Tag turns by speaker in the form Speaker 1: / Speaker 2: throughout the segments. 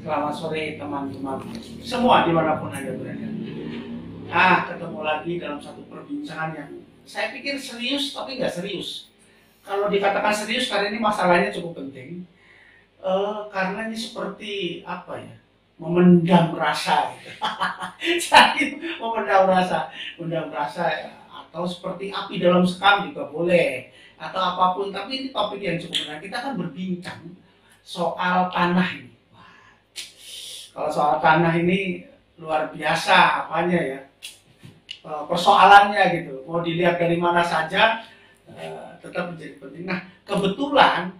Speaker 1: Selamat sore teman-teman semua dimanapun Anda berada. Ketemu lagi dalam satu perbincangan yang saya pikir serius tapi nggak serius. Kalau dikatakan serius karena ini masalahnya cukup penting. Karena ini seperti apa ya? Memendam rasa. Jadi memendam rasa atau seperti api dalam sekam juga boleh atau apapun. Tapi ini topik yang cukup menarik. Kita akan berbincang soal tanah ini. Kalau soal tanah ini luar biasa apanya ya, persoalannya gitu. Mau dilihat dari mana saja tetap menjadi penting. Nah kebetulan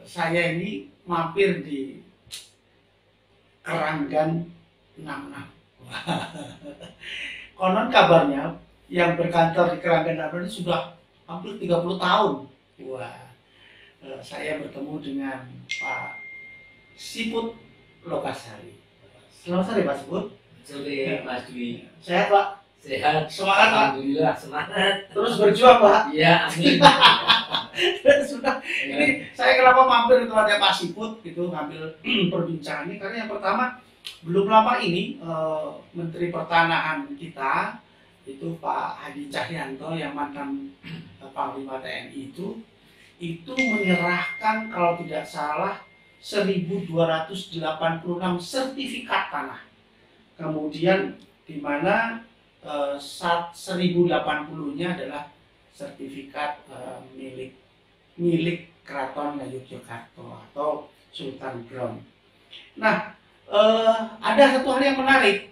Speaker 1: saya ini mampir di Keranggan 66. Konon kabarnya yang berkantor di Keranggan 66 ini sudah hampir 30 tahun. Saya bertemu dengan Pak Siput Lokasari. Selamat sore Pak Siput.
Speaker 2: Sore Mas Dwi.
Speaker 1: Sehat Pak?
Speaker 2: Sehat.
Speaker 1: Semangat Pak?
Speaker 2: Alhamdulillah semangat.
Speaker 1: Terus berjuang Pak?
Speaker 2: Iya, amin.
Speaker 1: Sudah. Ini saya kenapa mampir ke tempatnya Pak Siput gitu ngambil perbincangan ini karena yang pertama belum lama ini Menteri Pertanahan kita itu Pak Hadi Cahyanto yang mantan Panglima TNI itu menyerahkan kalau tidak salah 1.286 sertifikat tanah. Kemudian di mana 1080-nya adalah sertifikat milik Keraton Ngayogyakarta atau Sultan Ground. Nah, ada satu hal yang menarik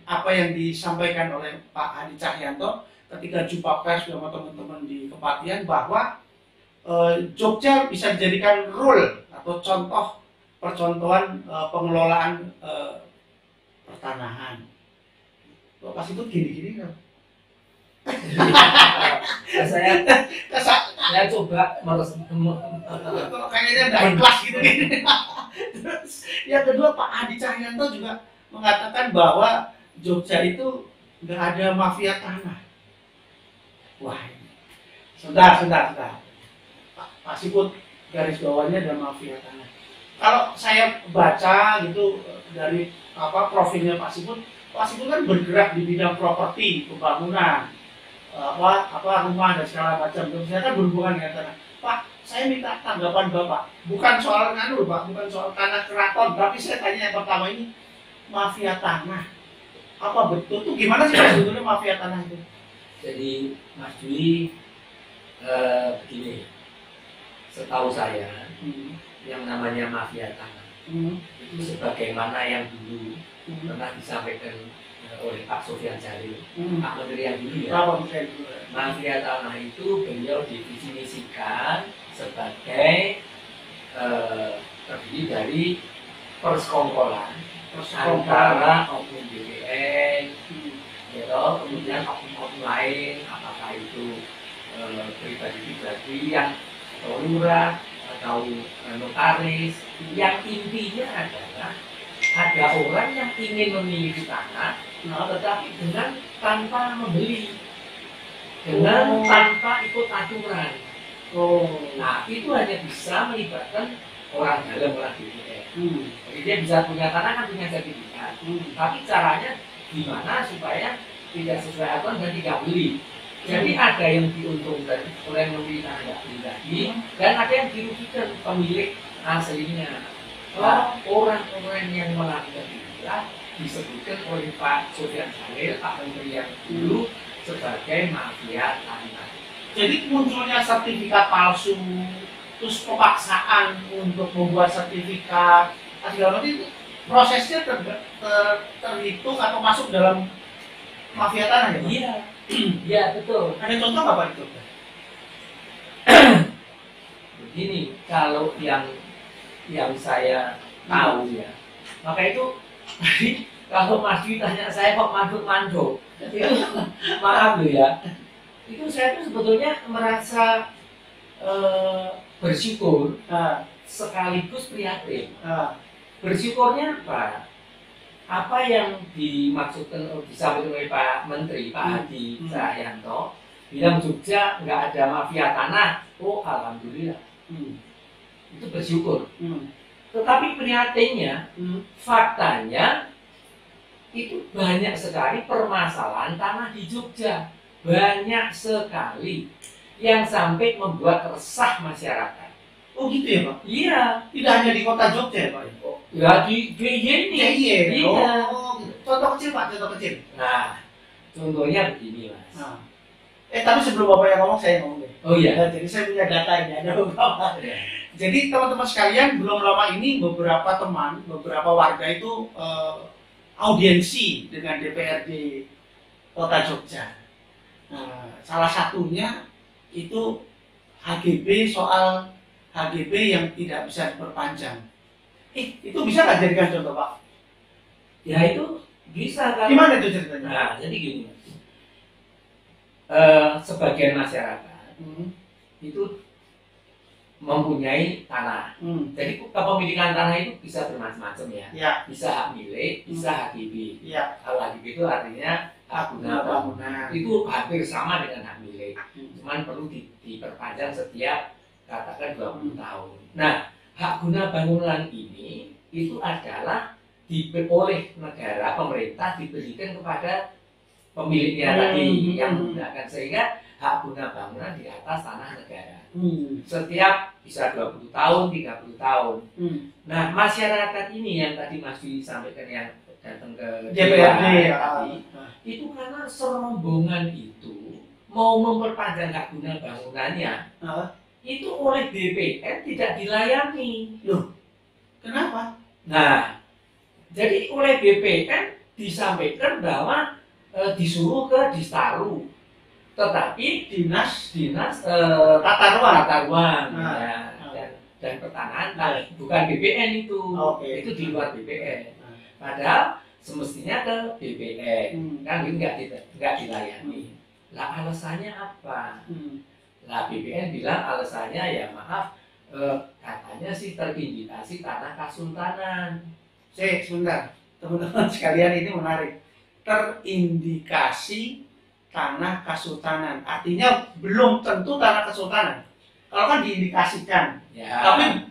Speaker 1: apa yang disampaikan oleh Pak Hadi Cahyanto ketika jumpa pers bersama teman-teman di Kepatihan bahwa Jogja bisa dijadikan rule atau contoh percontohan pengelolaan pertanahan. Pas itu gini-gini kan?
Speaker 2: saya coba
Speaker 1: kayaknya nggak ikhlas gitu. Terus yang kedua Pak Hadi Cahyanto juga mengatakan bahwa Jogja itu nggak ada mafia tanah. Wah, sudah. Pak Siput garis bawahnya ada mafia tanah. Kalau saya baca gitu dari profilnya Pak Siput kan bergerak di bidang properti, pembangunan, rumah dan segala macam. Ternyata kan berhubungan dengan tanah. Pak, saya minta tanggapan Bapak. Bukan soal Pak, bukan soal tanah keraton, tapi saya tanya yang pertama ini mafia tanah. Apa betul tuh gimana sih sebetulnya mafia tanah itu?
Speaker 2: Jadi Mas Dwi begini, setahu saya yang namanya mafia tanah itu sebagaimana yang dulu pernah disampaikan oleh Pak Sofyan Jalil, Pak Menteri yang dulu ya. Mafia tanah itu beliau definisikan sebagai terdiri dari persekongkolan antara oknum BPN, kemudian oknum lain, apakah itu pribadi-pribadi yang lurah atau notaris, yang intinya adalah ada orang yang ingin memiliki tanah, tetapi tanpa membeli, tanpa ikut aturan. Nah itu hanya bisa melibatkan orang dalam, orang BPN. Jadi dia bisa punya tanah kan punya sertifikat, tapi caranya gimana supaya tidak sesuai aturan dan tidak beli. Jadi ada yang diuntungkan oleh yang membeli tanah tidak beli lagi, dan ada yang dirugikan pemilik aslinya. Orang-orang yang melakukan itulah disebutkan oleh Pak Sofyan Jalil, Pak Menteri yang dulu, sebagai mafia tanah.
Speaker 1: Jadi munculnya sertifikat palsu, terus pemaksaan untuk membuat sertifikat, segala macam itu prosesnya terhitung atau masuk dalam mafia tanah ya?
Speaker 2: Iya, iya betul.
Speaker 1: Ada contoh nggak Pak itu?
Speaker 2: Begini, kalau yang saya tahu ya, maka itu kalau Mas Dwi tanya saya kok manduk itu maaf loh ya, itu saya tuh sebetulnya merasa bersyukur sekaligus prihatin. Bersyukurnya apa? Apa yang dimaksudkan disampaikan oleh Pak Menteri, Pak Hadi Cahyanto, bilang Jogja nggak ada mafia tanah. Oh alhamdulillah. Itu bersyukur. Tetapi prihatinnya, faktanya itu banyak sekali permasalahan tanah di Jogja. Banyak sekali yang sampai membuat resah masyarakat.
Speaker 1: Oh gitu ya Pak?
Speaker 2: Iya.
Speaker 1: Tidak hanya di kota Jogja ya Pak?
Speaker 2: Ya di DIY ini.
Speaker 1: Iya.
Speaker 2: Iya.
Speaker 1: Oh, contoh kecil Pak, contoh kecil.
Speaker 2: Nah, contohnya begini Mas.
Speaker 1: Nah. Tapi sebelum Bapak yang ngomong, saya ngomong deh.
Speaker 2: Oh iya.
Speaker 1: Jadi saya punya data ini, ada beberapa. Jadi teman-teman sekalian, belum lama ini beberapa warga itu audiensi dengan DPRD Kota Jogja. Nah, salah satunya itu soal HGB yang tidak bisa diperpanjang. Itu bisa nggak jadikan contoh Pak?
Speaker 2: Ya itu bisa kan?
Speaker 1: Gimana itu ceritanya?
Speaker 2: Nah, jadi gini, sebagian masyarakat itu mempunyai tanah. Jadi kepemilikan tanah itu bisa bermacam-macam ya.
Speaker 1: Ya.
Speaker 2: Bisa hak milik, bisa HGB.
Speaker 1: Ya.
Speaker 2: Kalau HGB itu artinya hak guna bangunan. Itu hampir sama dengan hak milik. Cuman perlu diperpanjang setiap katakan 20 tahun. Nah, hak guna bangunan ini itu adalah oleh negara, pemerintah diberikan kepada pemiliknya tadi yang menggunakan, sehingga hak guna bangunan di atas tanah negara. Setiap bisa 20 tahun, 30 tahun. Nah, masyarakat ini yang tadi Mas Dwi sampaikan yang datang ke
Speaker 1: DPRD
Speaker 2: tadi, itu karena serombongan itu mau memperpanjang hak guna bangunannya, itu oleh BPN tidak dilayani.
Speaker 1: Loh, kenapa?
Speaker 2: Nah, jadi oleh BPN disampaikan bahwa disuruh ke Distaru, tetapi dinas tata ruang ya, dan pertanahan bukan BPN itu. Itu di luar BPN. Padahal semestinya ke BPN, kan ini nggak dilayani. Lah alasannya apa? Lah BPN bilang alasannya ya maaf, katanya sih terindikasi tanah kasultanan.
Speaker 1: Sebentar, teman-teman sekalian, ini menarik. Terindikasi tanah kasultanan, artinya belum tentu tanah kesultanan. Kalau kan diindikasikan,
Speaker 2: ya.
Speaker 1: Tapi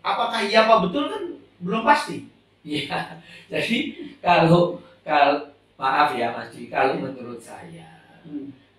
Speaker 1: apakah iya apa betul kan belum pasti.
Speaker 2: Iya, jadi kalau maaf ya Mas Dwi, kalau menurut saya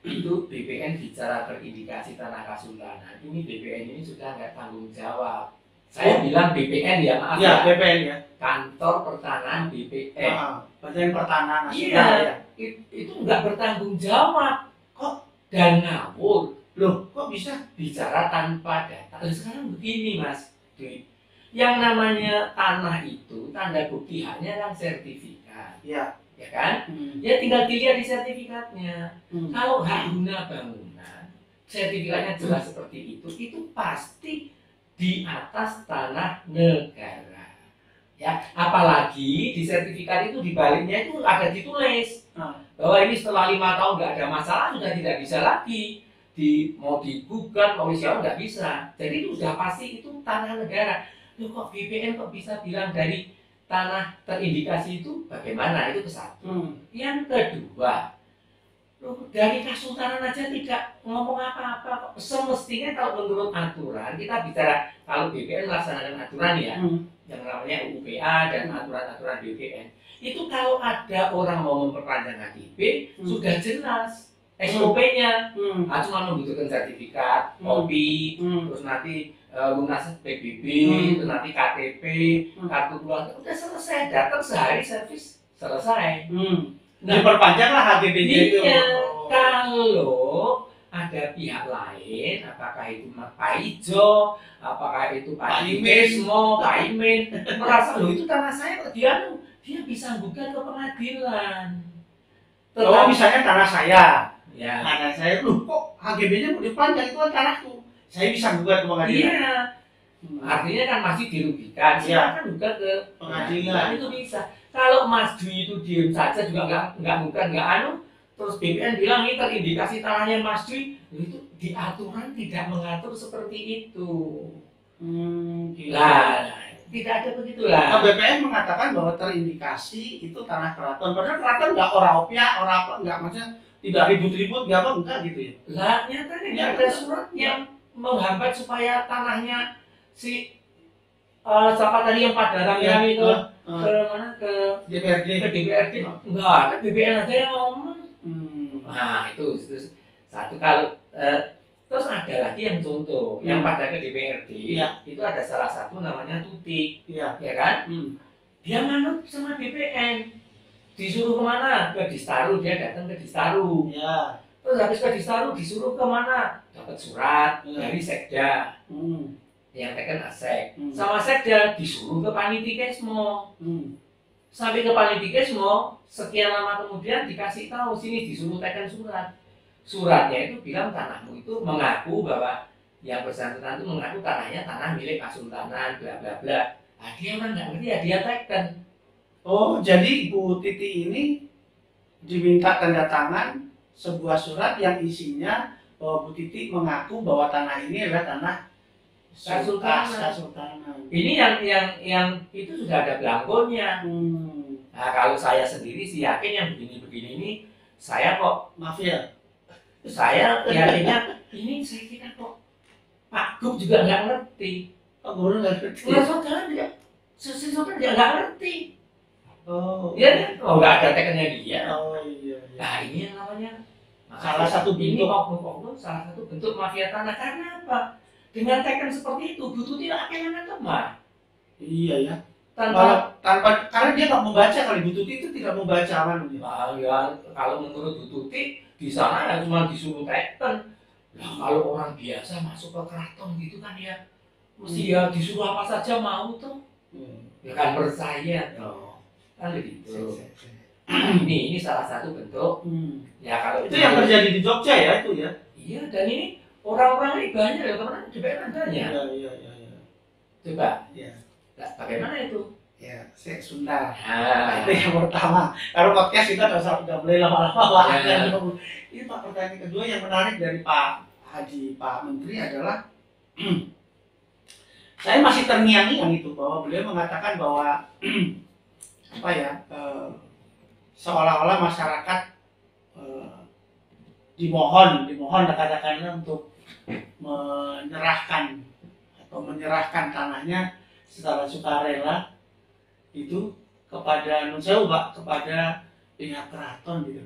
Speaker 2: itu BPN bicara terindikasi tanah kasultanan, ini BPN ini sudah nggak tanggung jawab. Saya bilang BPN ya, maaf ya.
Speaker 1: BPN ya.
Speaker 2: Kantor Pertanahan BPN.
Speaker 1: Badan Pertanahan
Speaker 2: Nasional. Iya, itu nggak bertanggung jawab. Kok dan ngawur.
Speaker 1: Loh, kok bisa
Speaker 2: bicara tanpa data? Sekarang begini Mas Dwi, yang namanya tanah itu tanda bukti haknya kan sertifikat.
Speaker 1: Ya
Speaker 2: kan? Ya tinggal dilihat di sertifikatnya. Kalau hak guna bangunan, sertifikatnya jelas seperti itu pasti di atas tanah negara. Ya, apalagi di sertifikat itu di baliknya itu ada ditulis bahwa ini setelah 5 tahun nggak ada masalah, sudah tidak bisa lagi mau digugat, mau siapa nggak bisa. Jadi itu sudah pasti itu tanah negara. Loh, kok BPN kok bisa bilang dari tanah terindikasi itu bagaimana? Itu ke satu. Yang kedua, dari Kasultanan aja tidak ngomong apa-apa. Semestinya kalau menurut aturan, kita bicara kalau BPN melaksanakan aturan ya, yang namanya UPA dan aturan-aturan BPN, itu kalau ada orang mau memperpanjang HGB, sudah jelas SOP-nya. Cuma membutuhkan sertifikat, kopi, terus nanti lunas PBB, terus nanti KTP, kartu keluarga, udah selesai. Datang sehari servis selesai.
Speaker 1: Nah, diperpanjanglah HGB-nya itu.
Speaker 2: Kalau ada pihak lain, apakah itu Pak Ijo, apakah itu Pak Imesmo, Pak Imin, merasa loh itu tanah saya, dia bisa gugat ke pengadilan.
Speaker 1: Kalau misalnya tanah saya,
Speaker 2: ya.
Speaker 1: Tanah saya, loh kok HGB-nya mau dipanjang, itu kan tanahku. Saya bisa gugat ke pengadilan.
Speaker 2: Iya. Artinya kan masih dirugikan, silakan gugat ke
Speaker 1: pengadilan.
Speaker 2: Itu bisa. Kalau Mas Dwi itu diem saja juga nggak bukan nggak terus BPN bilang ini terindikasi tanahnya Mas Dwi, itu di aturan tidak mengatur seperti itu. Nah, tidak ada begitulah.
Speaker 1: Nah, BPN mengatakan bahwa terindikasi itu tanah keraton. Padahal keraton nggak orang apa, nggak maksudnya tidak ribut-ribut, enggak gitu ya.
Speaker 2: Lah, nyatanya nggak ada surat yang menghambat supaya tanahnya si siapa tadi yang pada rame-rame itu ke mana ke
Speaker 1: DPRD.
Speaker 2: Enggak, kan BPN aja yang ngomong. Nah itu satu. Kalau terus ada lagi yang contoh yang pada ke DPRD itu ada salah satu namanya Tuti, ya kan? Dia manut sama BPN, disuruh kemana? Ke Distaru, dia datang ke Distaru. Terus habis ke Distaru disuruh kemana? Dapat surat dari Sekda. Yang teken Asek. Sama Sekda disuruh ke Panitikesmo. Sampai ke Panitikesmo, sekian lama kemudian dikasih tahu sini disuruh teken surat. Suratnya itu bilang tanahmu itu mengaku bahwa yang bersangkutan itu mengaku tanahnya tanah milik Kasultanan, bla bla bla. Nah, dia emang nggak ngerti ya, dia teken.
Speaker 1: Oh, jadi Bu Titi ini diminta tanda tangan sebuah surat yang isinya bahwa Bu Titi mengaku bahwa tanah ini adalah tanah Kasultanan. Ini
Speaker 2: yang itu sudah ada belangkonya. Nah, kalau saya sendiri sih yakin yang begini-begini ini saya kok
Speaker 1: mafia.
Speaker 2: Saya yakinnya ini saya kira kok Pak Gub juga nggak ngerti.
Speaker 1: Pak Gubernur nggak ngerti.
Speaker 2: Saudara dia, saudara dia nggak ngerti.
Speaker 1: Oh,
Speaker 2: iya kan? Oh, nggak ada tekennya dia.
Speaker 1: Oh iya.
Speaker 2: Nah ini yang namanya
Speaker 1: salah satu bentuk
Speaker 2: oknum salah satu bentuk mafia tanah. Karena apa? Dengan teken seperti itu, butuh tidak kehilangan teman.
Speaker 1: Iya ya.
Speaker 2: Tanpa
Speaker 1: karena dia nggak membaca, kali Bu Tuti itu tidak membaca kan?
Speaker 2: Ya, kalau menurut Bu Tuti di sana ya cuma disuruh teken. Nah, kalau orang biasa masuk ke keraton gitu kan ya mesti ya disuruh apa saja mau tuh. Ya kan percaya toh. Kan begitu. Ini salah satu bentuk. Ya kalau
Speaker 1: itu yang terjadi di Jogja ya itu ya.
Speaker 2: Iya, dan ini orang-orang ini banyak ya teman-teman DPR adanya.
Speaker 1: Iya.
Speaker 2: Coba.
Speaker 1: Iya.
Speaker 2: Nah, bagaimana itu?
Speaker 1: Ya, saya Sunda. Itu yang pertama. Kalau podcast kita nggak boleh lama-lama. Ini Pak, pertanyaan kedua yang menarik dari Pak Menteri adalah saya masih terngiang-ngiang itu bahwa beliau mengatakan bahwa seolah-olah masyarakat dimohon katakanlah untuk menyerahkan tanahnya secara sukarela itu kepada kepada pihak keraton gitu.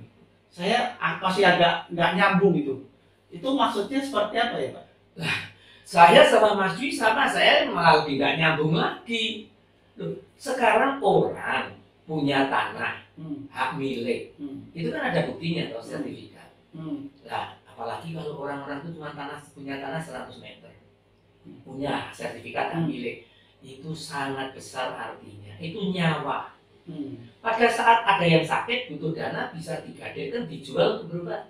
Speaker 1: Saya masih agak nggak nyambung itu. Itu maksudnya seperti apa ya Pak?
Speaker 2: Nah, saya sama Mas Dwi saya malah tidak nyambung lagi. Loh, sekarang orang punya tanah hak milik, itu kan ada buktinya atau sertifikat. Nah, apalagi kalau orang-orang itu cuma punya tanah 100 meter, punya sertifikat hak milik, itu sangat besar artinya. Itu nyawa. Pada saat ada yang sakit butuh dana bisa digadekan dijual untuk berobat.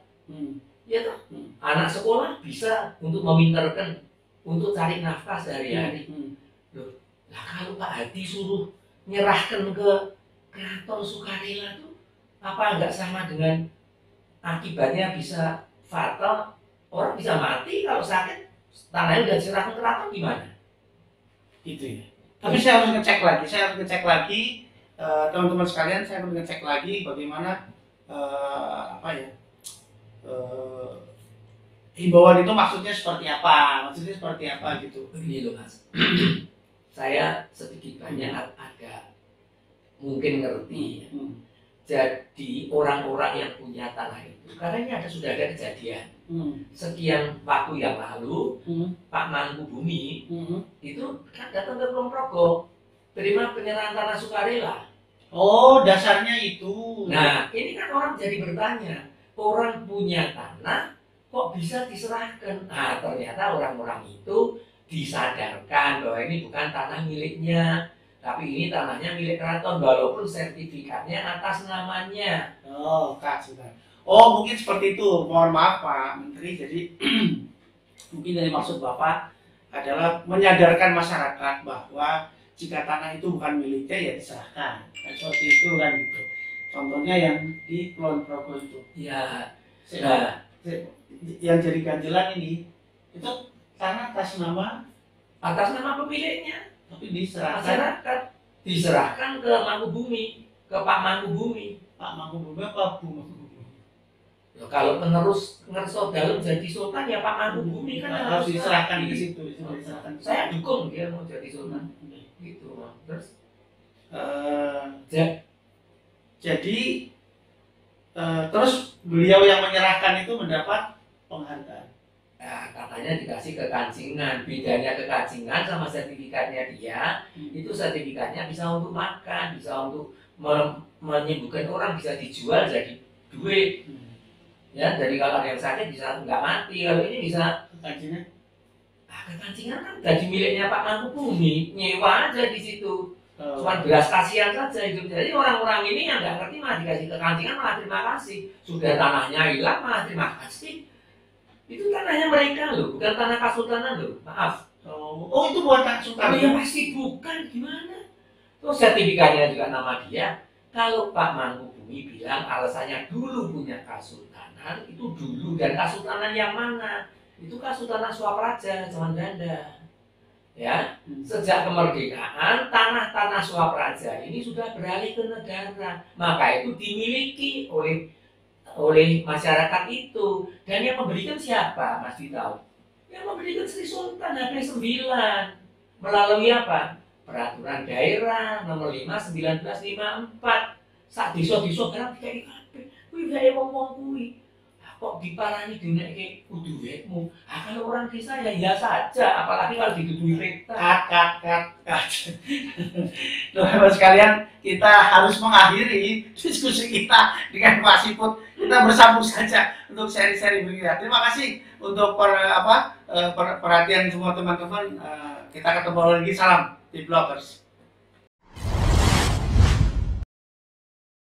Speaker 2: Ya toh? Anak sekolah bisa untuk meminterkan untuk cari nafkah sehari-hari. Loh, nah kalau Pak Hadi suruh nyerahkan ke keraton sukarela itu apa nggak sama dengan akibatnya bisa fatal, orang bisa mati kalau sakit, tanahnya udah diserahkan ke keraton gimana?
Speaker 1: Itu ya. Tapi saya harus ngecek lagi. Teman-teman sekalian, saya harus ngecek lagi bagaimana himbauan itu maksudnya seperti apa gitu.
Speaker 2: Begini loh Mas, saya sedikit banyak agak mungkin ngerti. Jadi orang-orang yang punya tanah itu, karena ini sudah ada kejadian sekian waktu yang lalu, Pak Mangkubumi itu kan datang ke Kulon Progo, terima penyerahan tanah sukarela.
Speaker 1: Oh, dasarnya itu.
Speaker 2: Nah, ini kan orang jadi bertanya, orang punya tanah kok bisa diserahkan? Nah, ternyata orang-orang itu disadarkan bahwa ini bukan tanah miliknya, tapi ini tanahnya milik keraton walaupun sertifikatnya atas namanya.
Speaker 1: Oh, Kak, sudah. Oh, mungkin seperti itu. Mohon maaf Pak Menteri. Jadi mungkin dari maksud Bapak adalah menyadarkan masyarakat bahwa jika tanah itu bukan miliknya ya diserahkan. Nah, seperti itu kan gitu. Contohnya yang di Kulon Progo itu.
Speaker 2: Ya.
Speaker 1: Yang jadi ganjelan ini itu tanah atas nama
Speaker 2: pemiliknya,
Speaker 1: tapi
Speaker 2: diserahkan ke Mangkubumi, ke Pak Mangkubumi.
Speaker 1: Pak Mangkubumi apa Bu Mangkubumi?
Speaker 2: Kalau penerus ngerso dalam jadi sultan ya Pak Mangkubumi kan
Speaker 1: harus diserahkan ke situ.
Speaker 2: Saya dukung dia mau jadi sultan. gitu. Terus
Speaker 1: Eh, jadi terus beliau yang menyerahkan itu mendapat penghargaan.
Speaker 2: nah, katanya dikasih kekancingan. Bedanya kekancingan sama sertifikatnya dia, itu sertifikatnya bisa untuk makan, bisa untuk menyembuhkan orang, bisa dijual jadi duit. Ya, jadi kalau ada yang sakit bisa nggak mati. Kalau ini bisa
Speaker 1: Kekancingan.
Speaker 2: kekancingan kan gaji miliknya Pak Mangkubumi, nyewa aja di situ. Cuma beras kasihan saja hidup. Jadi orang-orang ini yang nggak ngerti malah dikasih kekancingan malah terima kasih. Sudah tanahnya hilang malah terima kasih. Itu tanahnya mereka loh, bukan tanah Kasultanan loh. Maaf.
Speaker 1: Oh itu buat Kak
Speaker 2: Oh
Speaker 1: Sultan.
Speaker 2: ya pasti bukan, gimana? Terus sertifikatnya juga nama dia. Kalau Pak Mangkubumi bilang alasannya dulu punya Kasultanan, itu dulu, dan Kasultanan yang mana? Itu Kasultanan Swapraja, zaman Belanda. Ya, sejak kemerdekaan tanah-tanah Swapraja ini sudah beralih ke negara, maka itu dimiliki oleh masyarakat itu. Dan yang memberikan siapa, Mas Ditahu? Yang memberikan Sri Sultan HP 9 melalui apa? Peraturan Daerah Nomor 5 1954. Sak desa-desa kan dikai kabeh. Kuwi gawe wong-wong kuwi. Kok diparani dinekke kudu duitmu. Kalau orang desa ya saja, apalagi kalau dituduhi peta.
Speaker 1: Kat. Loh, Bapak sekalian, kita harus mengakhiri diskusi kita dengan Pak Siput. Kita bersambung saja untuk seri-seri berikutnya. Terima kasih untuk perhatian semua teman-teman. Kita ketemu lagi. Salam di Bloggers.